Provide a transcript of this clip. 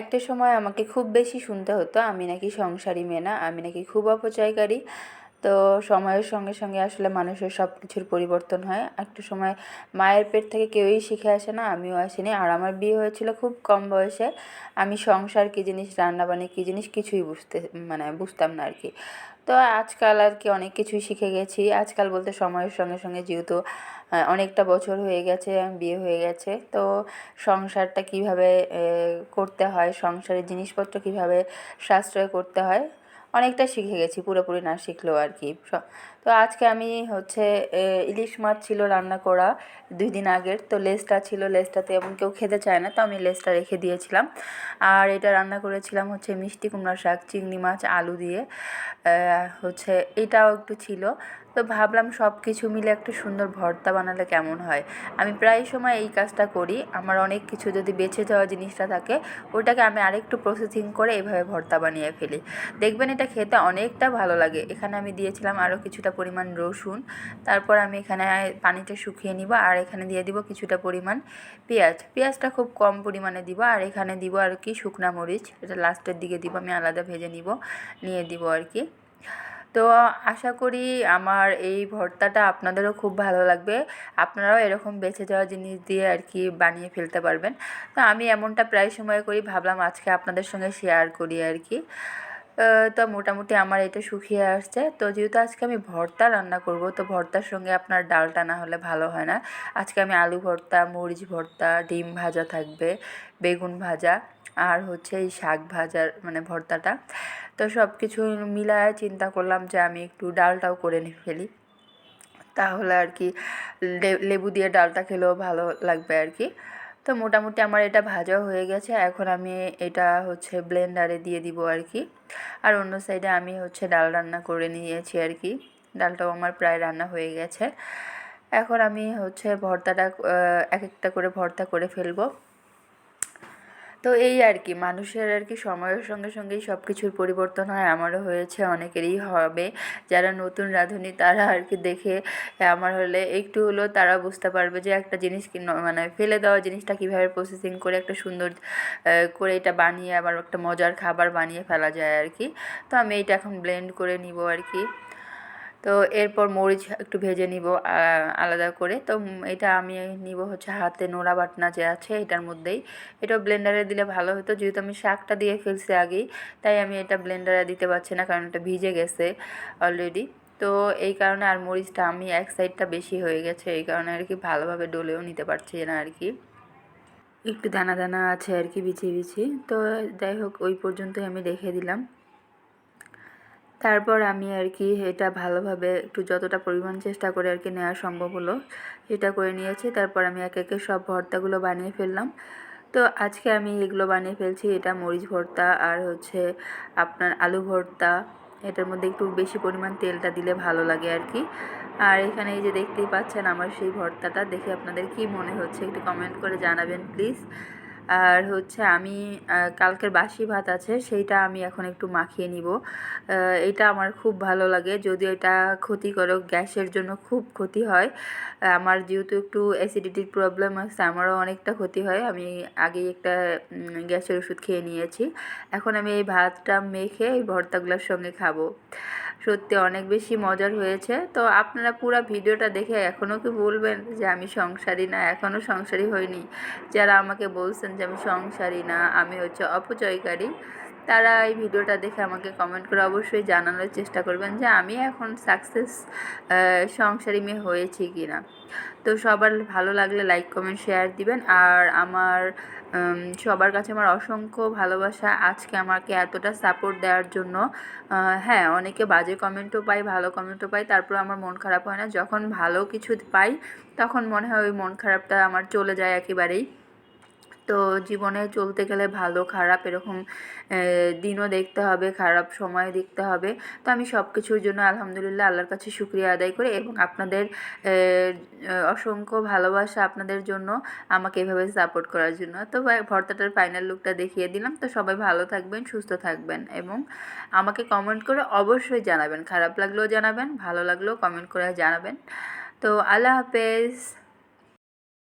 একটা সময় আমাকে খুব বেশি শুনতে হতো আমি নাকি সংসারী মেয়ে না, আমি নাকি খুব অপচয়কারী। তো সময়ের সঙ্গে সঙ্গে আসলে মানুষের সব কিছুর পরিবর্তন হয়। একটা সময় মায়ের পেট থেকে কেউই শিখে আসে না, আমিও আসিনি। আর আমার বিয়ে হয়েছিল খুব কম বয়সে। আমি সংসার কী জিনিস, রান্নাবান্না কী জিনিস কিছুই বুঝতাম না আর কি। তো আজকাল আর কি অনেক কিছুই শিখে গেছি। আজকাল বলতে সময়ের সঙ্গে সঙ্গে যেহেতু অনেকটা বছর হয়ে গেছে, বিয়ে হয়ে গেছে, তো সংসারটা কীভাবে করতে হয়, সংসারের জিনিসপত্র কীভাবে সাশ্রয় করতে হয় অনেকটা শিখে গেছি, পুরোপুরি না শিখলেও আর কি। তো আজকে আমি ইলিশ মাছ ছিল রান্না করা 2 দিন আগের, তো লেজটা ছিল, লেজটাতে এমন কেউ খেতে চায় না, তো আমি লেজটা রেখে দিয়েছিলাম। আর এটা রান্না করেছিলাম মিষ্টি কুমড়া শাক, চিংড়ি মাছ, আলু দিয়ে। এটাও একটু ছিল। তো ভাবলাম সব কিছু মিলে একটা সুন্দর ভর্তা বানালে কেমন হয়। আমি প্রায় সময় এই কাজটা করি। আমার অনেক কিছু যদি বেঁচে যাওয়া জিনিসটা থাকে, ওটাকে আমি আরেকটু প্রসেসিং করে এইভাবে ভর্তা বানিয়ে ফেলি। দেখবেন এটা খেতে অনেকটা ভালো লাগে। এখানে আমি দিয়েছিলাম আরও কিছুটা পরিমাণ রসুন। তারপর আমি এখানে পানিটা শুকিয়ে নিব, আর এখানে দিয়ে দিব কিছুটা পরিমাণ পেঁয়াজ। পেঁয়াজটা খুব কম পরিমাণে দিব। আর এখানে দিব আর কি শুকনা মরিচ, এটা লাস্টের দিকে দিব, আমি আলাদা ভেজে নিয়ে দিব আর কি। তো আশা করি আমার এই ভর্তাটা আপনাদেরও খুব ভালো লাগবে। আপনারাও এরকম বেঁচে যাওয়া জিনিস দিয়ে আর কি বানিয়ে ফেলতে পারবেন। তো আমি এমনটা প্রায় সময় করি, ভাবলাম আজকে আপনাদের সঙ্গে শেয়ার করি আর কি। তো মোটামুটি আমার এটা শুকিয়ে আসছে। তো যেহেতু আজকে আমি ভর্তা রান্না করব, তো ভর্তার সঙ্গে আপনার ডালটা না হলে ভালো হয় না। আজকে আমি আলু ভর্তা, মরিচ ভর্তা, ডিম ভাজা থাকবে, বেগুন ভাজা, আর এই শাক ভাজার ভর্তাটা। তো সব কিছু মিলায় চিন্তা করলাম যে আমি একটু ডালটাও করে ফেলি, তাহলে আর কি লেবু দিয়ে ডালটা খেলেও ভালো লাগবে আর কি। তো মোটামুটি আমার এটা ভাজাও হয়ে গেছে। এখন আমি এটা ব্লেন্ডারে দিয়ে দিব আর কি। আর অন্য সাইডে আমি ডাল রান্না করে নিয়েছি আর কি। ডালটাও আমার প্রায় রান্না হয়ে গেছে। এখন আমি ভর্তাটা এক একটা করে ভর্তা করে ফেলবো। তো এই আর কি, মানুষের আর কি সময়ের সঙ্গে সঙ্গেই সব কিছুর পরিবর্তন হয়। আমারও হয়েছে, অনেকেরই হবে। যারা নতুন রাঁধুনি তারা আর কি দেখে আমার হলে একটু হলেও তারা বুঝতে পারবে যে একটা জিনিস ফেলে দেওয়া জিনিসটা কীভাবে প্রসেসিং করে একটা সুন্দর করে এটা বানিয়ে আবার একটা মজার খাবার বানিয়ে ফেলা যায় আর কি। তো আমি এইটা এখন ব্লেন্ড করে নিব আর কি। তো এরপর মরিচ একটু ভেজে নিব আলাদা করে। তো এটা আমি নিব হাতে নোড়া বাটনা যে আছে এটার মধ্যেই। এটাও ব্লেন্ডারে দিলে ভালো হতো, যেহেতু আমি শাকটা দিয়ে ফেলছি আগেই, তাই আমি এটা ব্লেন্ডারে দিতে পারছি না, কারণ এটা ভিজে গেছে অলরেডি। তো এই কারণে, আর মরিচটা আমি এক সাইডটা বেশি হয়ে গেছে, এই কারণে আর কি ভালোভাবে ডলেও নিতে পারছি না আর কি, একটু দানা দানা আছে আর কি, বিছিয়ে। তো যাই হোক, ওই পর্যন্তই আমি রেখে দিলাম। তারপর আমি আর কি এটা ভালোভাবে একটু যতটা পরিমাণ চেষ্টা করে আর কি নেওয়া সম্ভব হলো সেটা করে নিয়েছি। তারপর আমি একে একে সব ভর্তাগুলো বানিয়ে ফেললাম। তো আজকে আমি এগুলো বানিয়ে ফেলছি, এটা মরিচ ভর্তা আর আপনার আলু ভর্তা। এটার মধ্যে একটু বেশি পরিমাণ তেলটা দিলে ভালো লাগে আর কি। আর এখানে এই যে দেখতেই পাচ্ছেন আমার সেই ভর্তাটা, দেখে আপনাদের কি মনে হচ্ছে একটু কমেন্ট করে জানাবেন প্লিজ। আর আমি কালকের বাসি ভাত আছে, সেইটা আমি এখন একটু মাখিয়ে নিব। এটা আমার খুব ভালো লাগে, যদিও এটা ক্ষতিকারক, গ্যাসের জন্য খুব ক্ষতি হয়। আমার যেহেতু একটু অ্যাসিডিটির প্রবলেম আছে, আমারও অনেকটা ক্ষতি হয়। আমি আগেই একটা গ্যাসের ওষুধ খেয়ে নিয়েছি। এখন আমি এই ভাতটা মেখে এই ভর্তাগুলোর সঙ্গে খাবো। সত্যি অনেক বেশি মজার হয়েছে। তো আপনারা পুরো ভিডিওটা দেখে এখনও কি বলবেন যে আমি সংসারী না? এখনও সংসারী হইনি। যারা আমাকে বলছেন যে আমি সংসারী না, আমি অপচয়কারী, তারা এই ভিডিওটা দেখে আমাকে কমেন্ট করে অবশ্যই জানানোর চেষ্টা করবেন যে আমি এখন সাকসেস সংসারী মেয়ে হয়েছি কি না। তো সবার ভালো লাগলে লাইক কমেন্ট শেয়ার দিবেন। আর আমার সবার কাছে আমার অসংখ্য ভালোবাসা আজকে আমাকে এতটা সাপোর্ট দেওয়ার জন্য। হ্যাঁ, অনেকে বাজে কমেন্টও পাই, ভালো কমেন্টও পাই, তারপর আমার মন খারাপ হয় না। যখন ভালো কিছু পাই তখন মনে হয় ওই মন খারাপটা আমার চলে যায় একেবারেই। তো জীবনে চলতে গেলে ভালো খারাপ এরকম দিনও দেখতে হবে, খারাপ সময় দেখতে হবে। তো আমি সব কিছুর জন্য আলহামদুলিল্লাহ আল্লাহর কাছে শুকরিয়া আদায় করি, এবং আপনাদের অসংখ্য ভালোবাসা আপনাদের জন্য আমাকে এভাবে সাপোর্ট করার জন্য। তো ভর্তাটার ফাইনাল লুকটা দেখিয়ে দিলাম। তো সবাই ভালো থাকবেন, সুস্থ থাকবেন, এবং আমাকে কমেন্ট করে অবশ্যই জানাবেন। খারাপ লাগলেও জানাবেন, ভালো লাগলেও কমেন্ট করে জানাবেন। তো আল্লাহ হাফেজ।